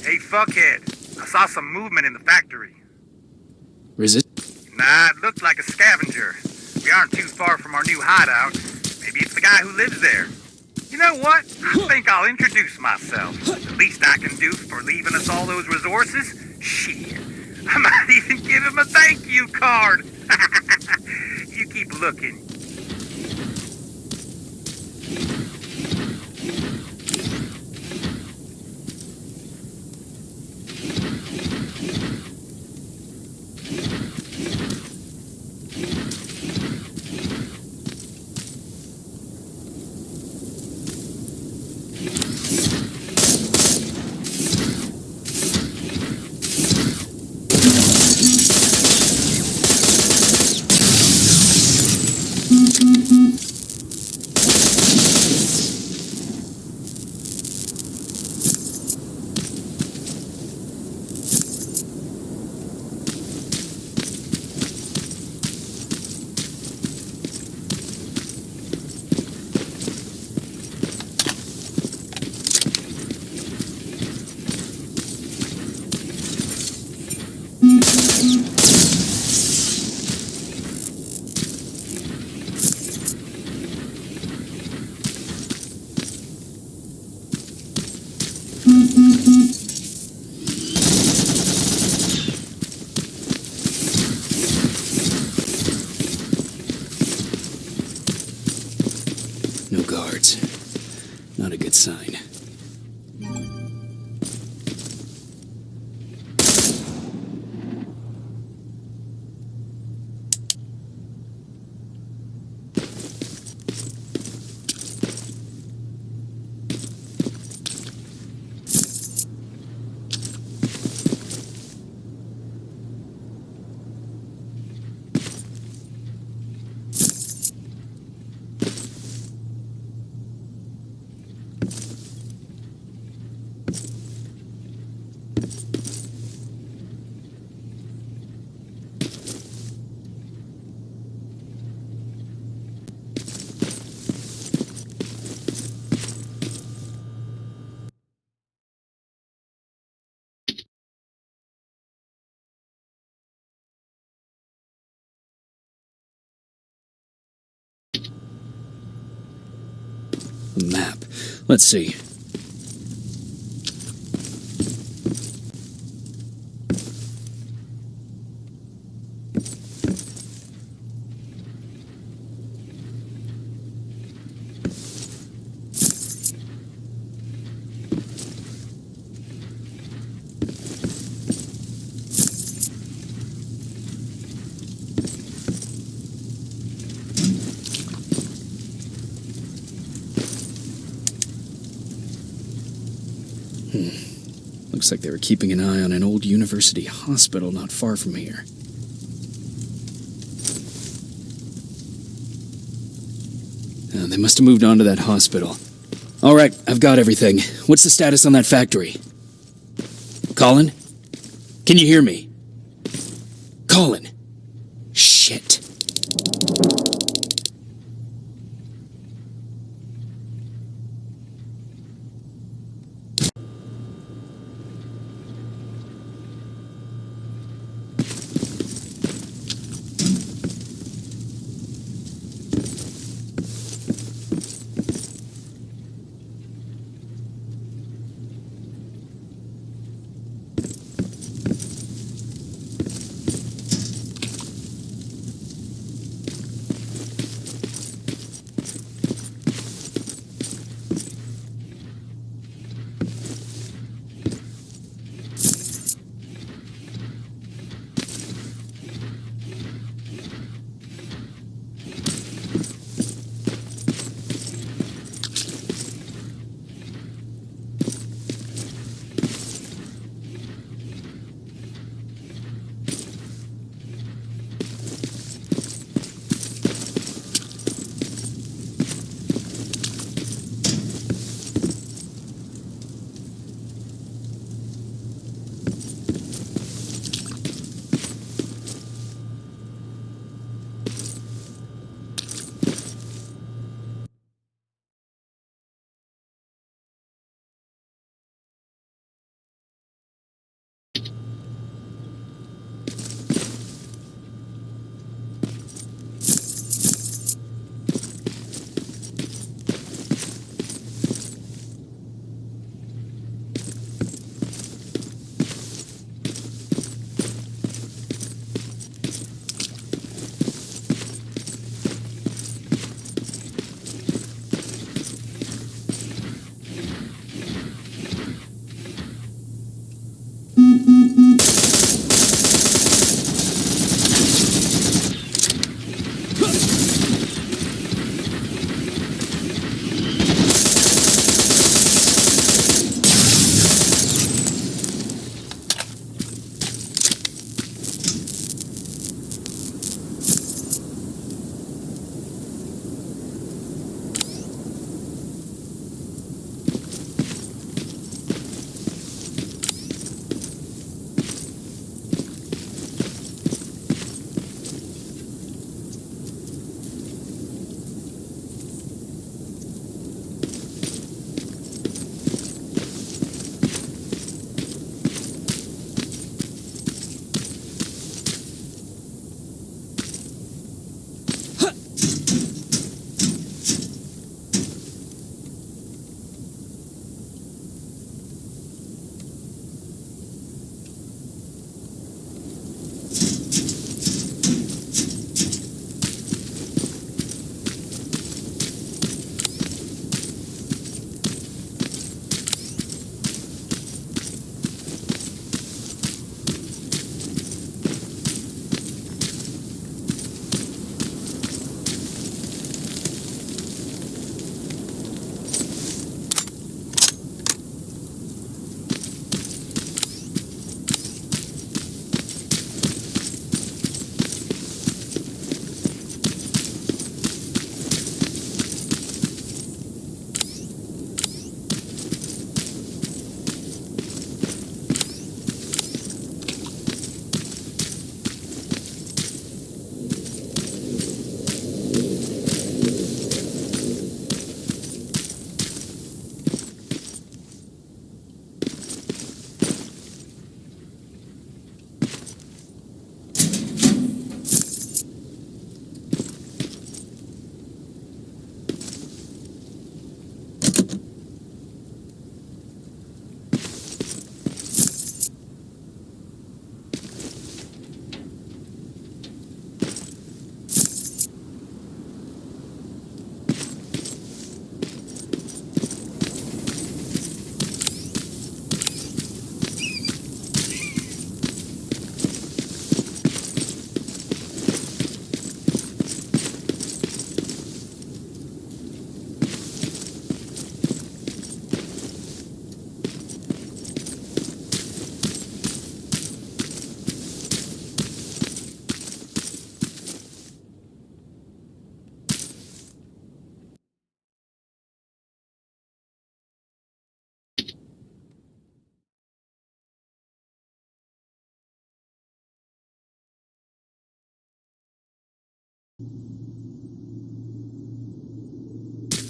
Hey, fuckhead. I saw some movement in the factory. Nah, it looked like a scavenger. We aren't too far from our new hideout. Maybe it's the guy who lives there. You know what? I think I'll introduce myself. The least I can do for leaving us all those resources? Shit. I might even give him a thank you card. You keep looking. No guards. Not a good sign. A map. Let's see. Looks like they were keeping an eye on an old university hospital not far from here. They must have moved on to that hospital. All right, I've got everything. What's the status on that factory? Colin? Can you hear me? Colin? Shit.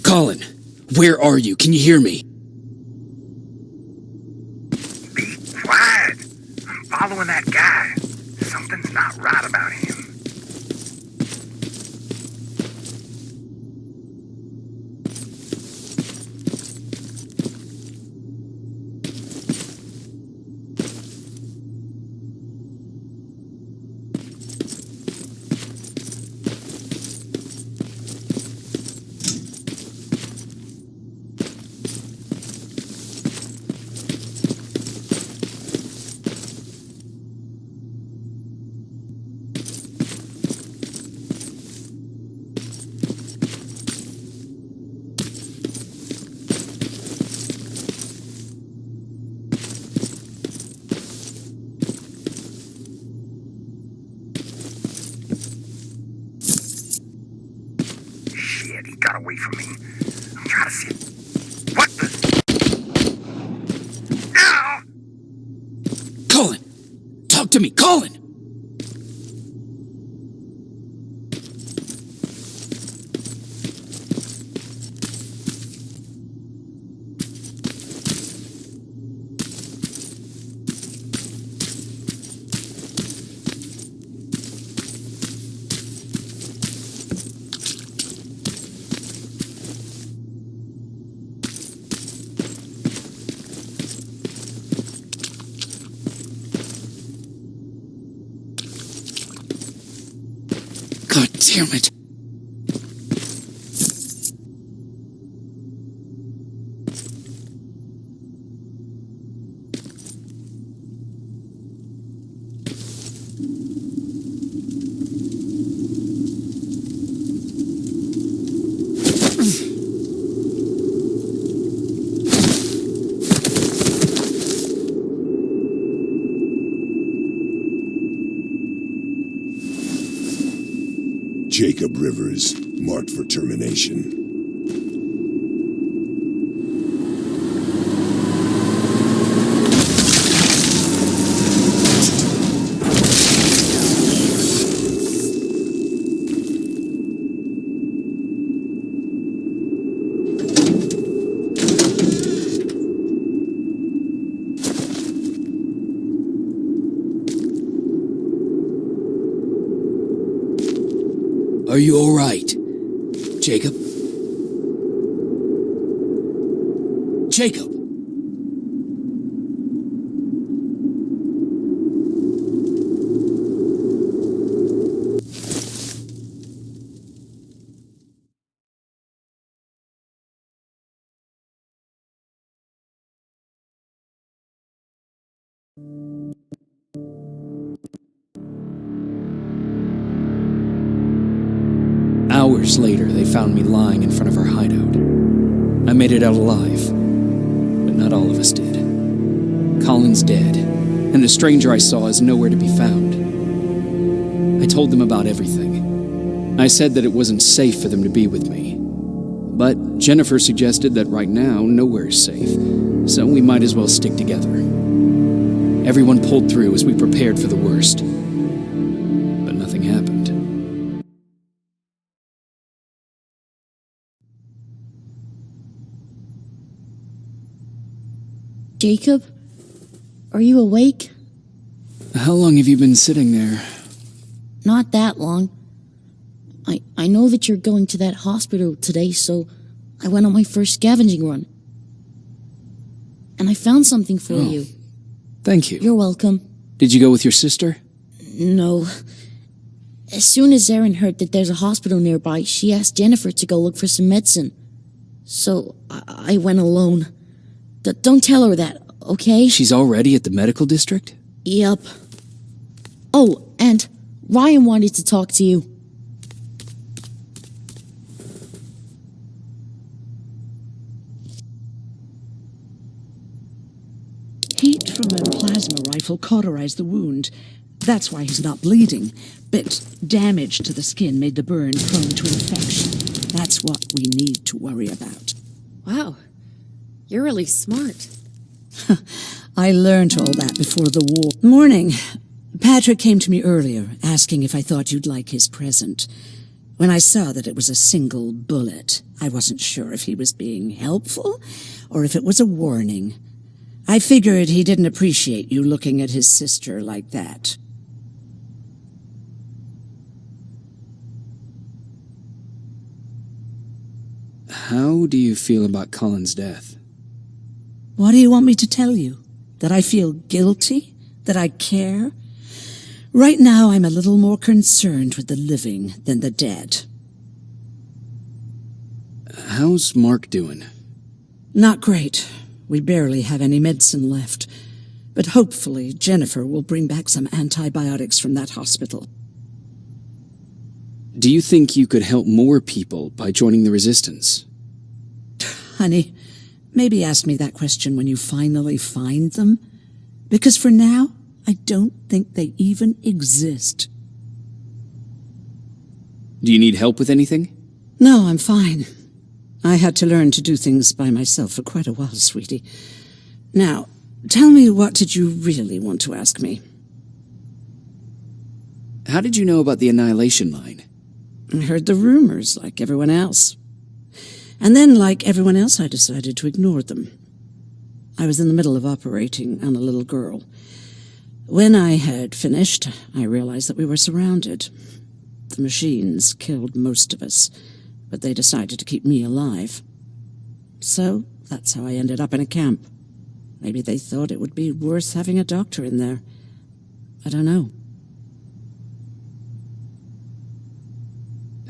Colin, where are you? Can you hear me? Be quiet. I'm following that guy. Something's not right about him. Shit, he got away from me. I'm trying to see. What the? Ow! Colin! Talk to me, Colin! God damn it. Jacob Rivers, marked for termination. Are you all right? Jacob? Jacob! Hours later, they found me lying in front of our hideout. I made it out alive, but not all of us did. Colin's dead, and the stranger I saw is nowhere to be found. I told them about everything. I said that it wasn't safe for them to be with me. But Jennifer suggested that right now, nowhere is safe, so we might as well stick together. Everyone pulled through as we prepared for the worst, but nothing happened. Jacob? Are you awake? How long have you been sitting there? Not that long. I know that you're going to that hospital today, so I went on my first scavenging run. And I found something for you. Thank you. You're welcome. Did you go with your sister? No. As soon as Erin heard that there's a hospital nearby, she asked Jennifer to go look for some medicine. So I went alone. Don't tell her that, okay? She's already at the medical district? Yep. Oh, and Ryan wanted to talk to you. Heat from a plasma rifle cauterized the wound. That's why he's not bleeding. But damage to the skin made the burn prone to infection. That's what we need to worry about. Wow, you're really smart. I learned all that before the war. Morning. Patrick came to me earlier, asking if I thought you'd like his present. When I saw that it was a single bullet, I wasn't sure if he was being helpful or if it was a warning. I figured he didn't appreciate you looking at his sister like that. How do you feel about Colin's death? What do you want me to tell you? That I feel guilty? That I care? Right now, I'm a little more concerned with the living than the dead. How's Mark doing? Not great. We barely have any medicine left. But hopefully, Jennifer will bring back some antibiotics from that hospital. Do you think you could help more people by joining the Resistance? Honey, maybe ask me that question when you finally find them. Because for now, I don't think they even exist. Do you need help with anything? No, I'm fine. I had to learn to do things by myself for quite a while, sweetie. Now, tell me, what did you really want to ask me? How did you know about the Annihilation Line? I heard the rumors, like everyone else. And then, like everyone else, I decided to ignore them. I was in the middle of operating on a little girl. When I had finished, I realized that we were surrounded. The machines killed most of us, but they decided to keep me alive. So, that's how I ended up in a camp. Maybe they thought it would be worth having a doctor in there. I don't know.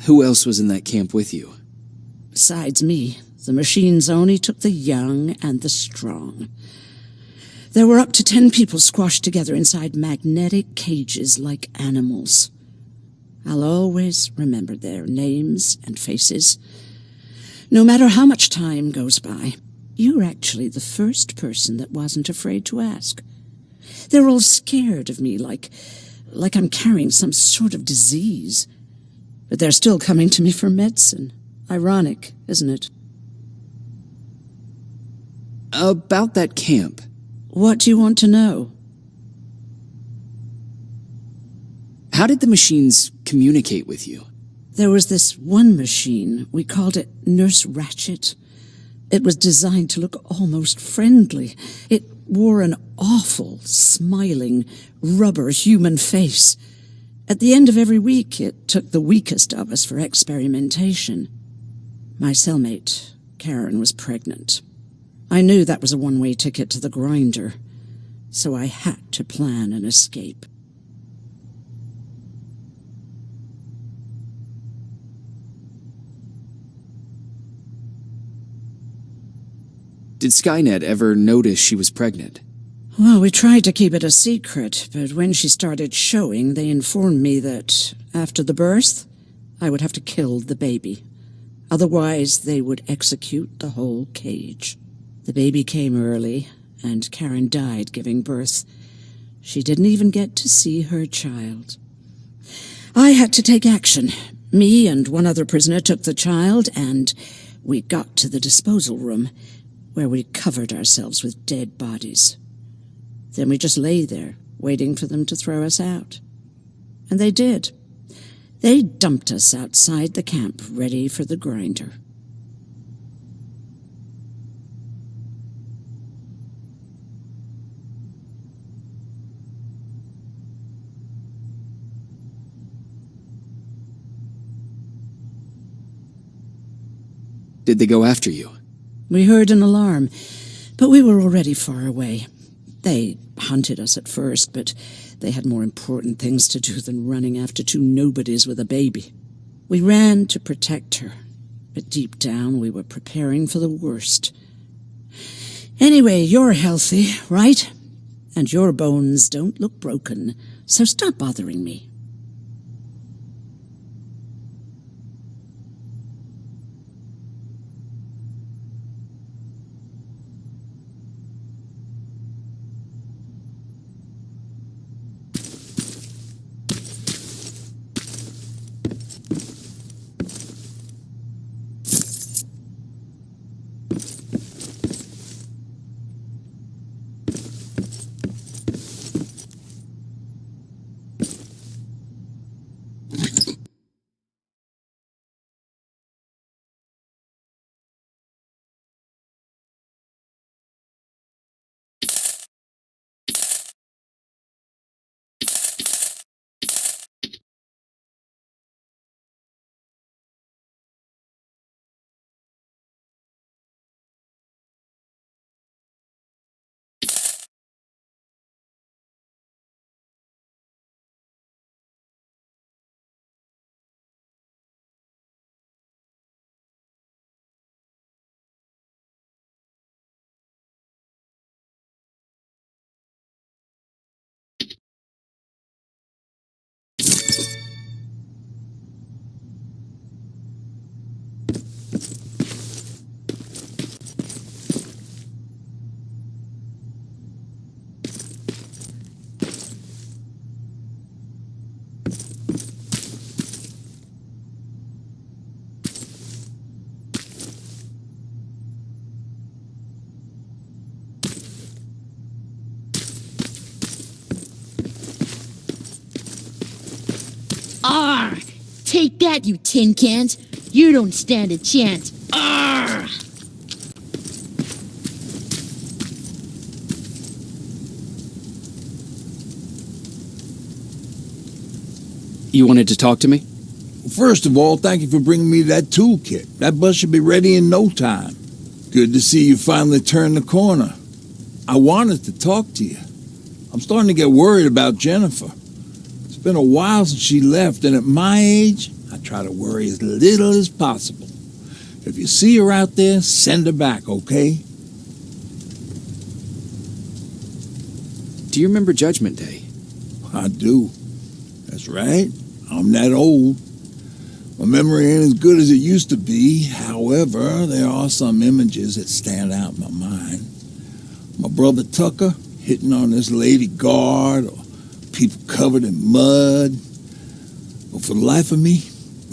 Who else was in that camp with you? Besides me, the machines only took the young and the strong. There were up to 10 people squashed together inside magnetic cages like animals. I'll always remember their names and faces. No matter how much time goes by, you're actually the first person that wasn't afraid to ask. They're all scared of me, like I'm carrying some sort of disease. But they're still coming to me for medicine. Ironic, isn't it? About that camp. What do you want to know? How did the machines communicate with you? There was this one machine. We called it Nurse Ratchet. It was designed to look almost friendly. It wore an awful, smiling, rubber human face. At the end of every week, it took the weakest of us for experimentation. My cellmate, Karen, was pregnant. I knew that was a one-way ticket to the grinder, so I had to plan an escape. Did Skynet ever notice she was pregnant? Well, we tried to keep it a secret, but when she started showing, they informed me that after the birth, I would have to kill the baby. Otherwise, they would execute the whole cage. The baby came early, and Karen died giving birth. She didn't even get to see her child. I had to take action. Me and one other prisoner took the child, and we got to the disposal room, where we covered ourselves with dead bodies. Then we just lay there, waiting for them to throw us out. And they did. They dumped us outside the camp, ready for the grinder. Did they go after you? We heard an alarm, but we were already far away. They hunted us at first, but they had more important things to do than running after two nobodies with a baby. We ran to protect her, but deep down we were preparing for the worst. Anyway, you're healthy, right? And your bones don't look broken, so stop bothering me. Arr! Take that, you tin cans. You don't stand a chance. Arr! You wanted to talk to me? First of all, thank you for bringing me that toolkit. That bus should be ready in no time. Good to see you finally turn the corner. I wanted to talk to you. I'm starting to get worried about Jennifer. It's been a while since she left, and at my age, I try to worry as little as possible. If you see her out there, send her back, okay? Do you remember Judgment Day? I do. That's right. I'm that old. My memory ain't as good as it used to be. However, there are some images that stand out in my mind. My brother Tucker hitting on this lady guard, or people covered in mud. But for the life of me,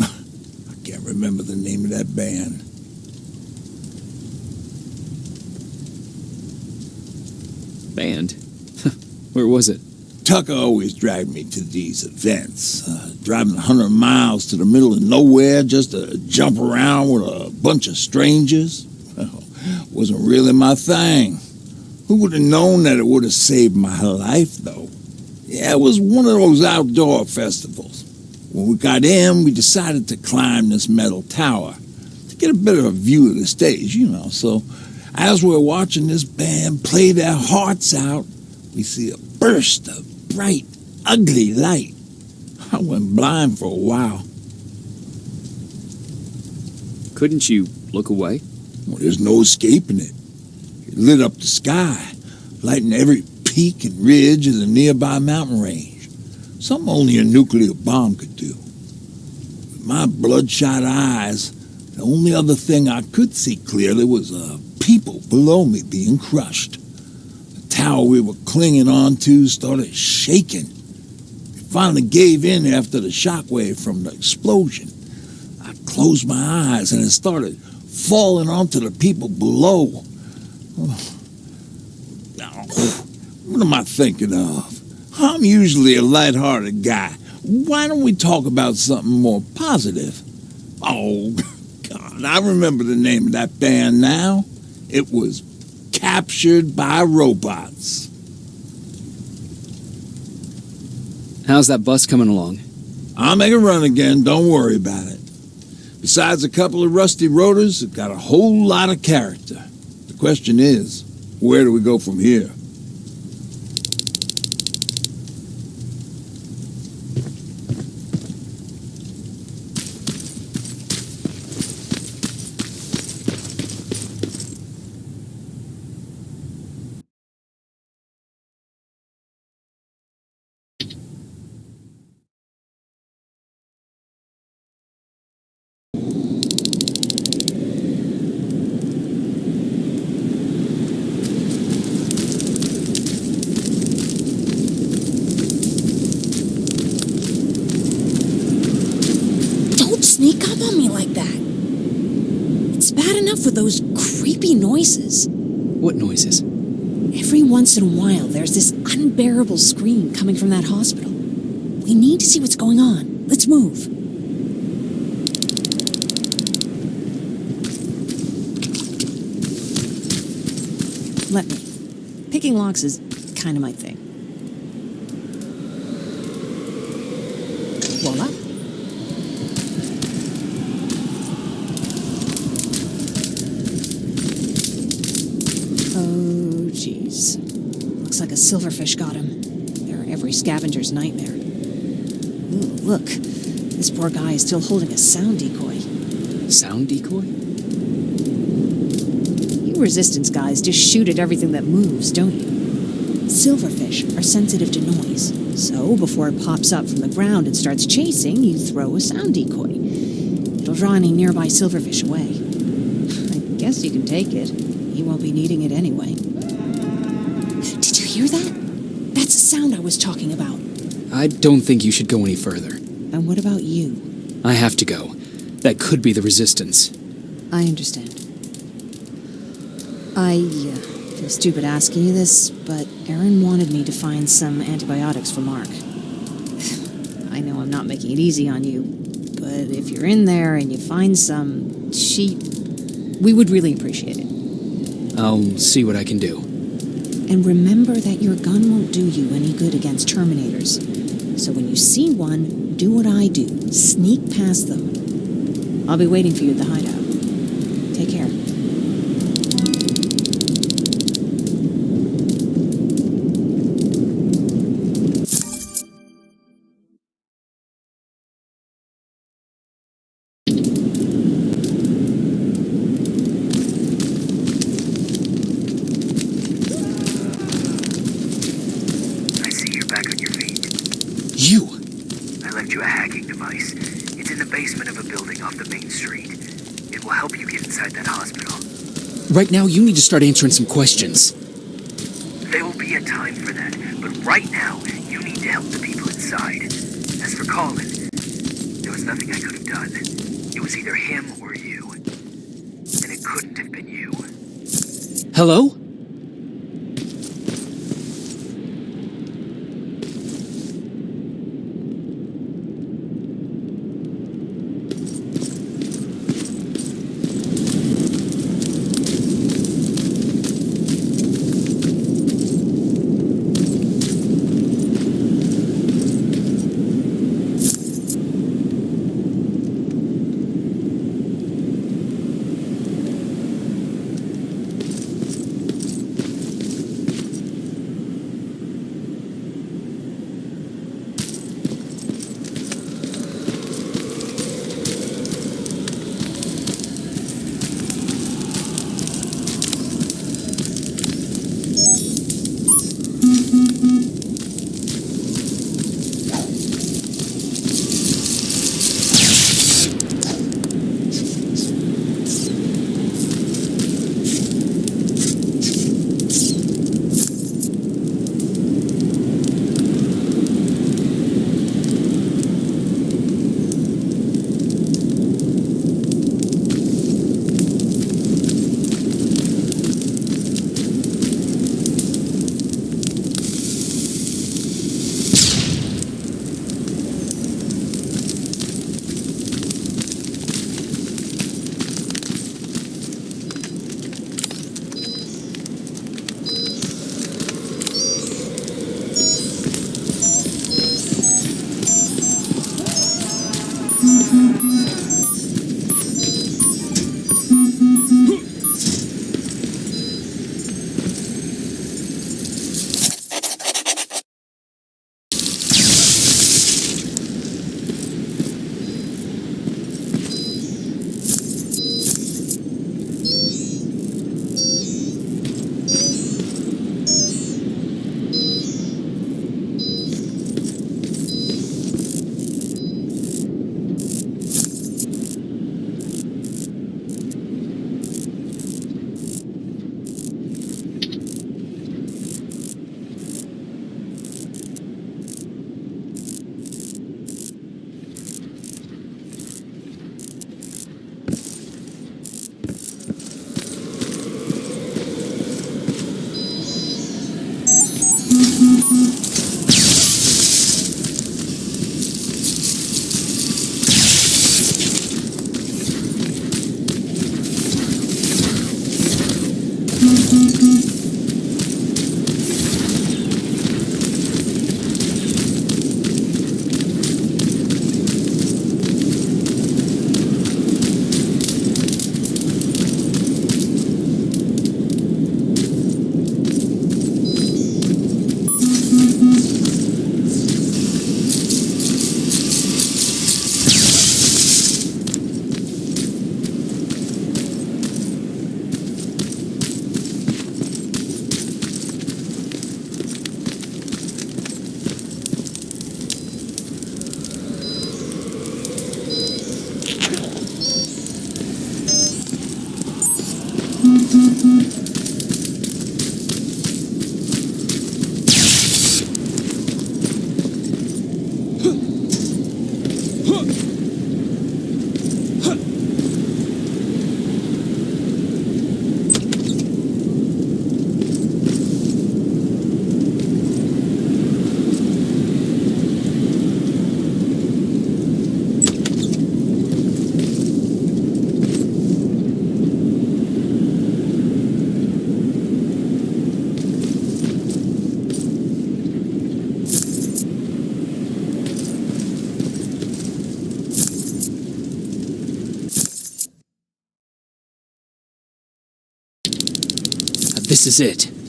I can't remember the name of that band. Band? Where was it? Tucker always dragged me to these events, driving 100 miles to the middle of nowhere just to jump around with a bunch of strangers. Well, wasn't really my thing. Who would have known that it would have saved my life, though? Yeah, it was one of those outdoor festivals. When we got in, we decided to climb this metal tower to get a bit of a view of the stage, you know. So as we're watching this band play their hearts out, we see a burst of bright, ugly light. I went blind for a while. Couldn't you look away? Well, there's no escaping it. It lit up the sky, lighting every peak and ridge of the nearby mountain range. Something only a nuclear bomb could do. With my bloodshot eyes, the only other thing I could see clearly was people below me being crushed. The tower we were clinging onto started shaking. It finally gave in after the shockwave from the explosion. I closed my eyes and it started falling onto the people below. What am I thinking of? I'm usually a lighthearted guy. Why don't we talk about something more positive? Oh, God, I remember the name of that band now. It was Captured by Robots. How's that bus coming along? I'll make a run again, don't worry about it. Besides a couple of rusty rotors, it got a whole lot of character. The question is, where do we go from here? Sneak up on me like that. It's bad enough with those creepy noises. What noises? Every once in a while, there's this unbearable scream coming from that hospital. We need to see what's going on. Let's move. Let me. Picking locks is kind of my thing. Voila. Oh, jeez. Looks like a silverfish got him. They're every scavenger's nightmare. Ooh, look. This poor guy is still holding a sound decoy. Sound decoy? You Resistance guys just shoot at everything that moves, don't you? Silverfish are sensitive to noise. So, before it pops up from the ground and starts chasing, you throw a sound decoy. It'll draw any nearby silverfish away. I guess you can take it. You won't be needing it anyway. Did you hear that? That's the sound I was talking about. I don't think you should go any further. And what about you? I have to go. That could be the Resistance. I understand. I feel stupid asking you this, but Aaron wanted me to find some antibiotics for Mark. I know I'm not making it easy on you, but if you're in there and you find some sheep, we would really appreciate it. I'll see what I can do. And remember that your gun won't do you any good against Terminators. So when you see one, do what I do. Sneak past them. I'll be waiting for you at the hideout. Take care. I see you're back on your feet. You! I left you a hacking device. It's in the basement of a building off the main street. It will help you get inside that hospital. Right now, you need to start answering some questions. There will be a time for that, but right now, you need to help the people inside. As for Colin, there was nothing I could have done. It was either him or you. And it couldn't have been you. Hello? This is it.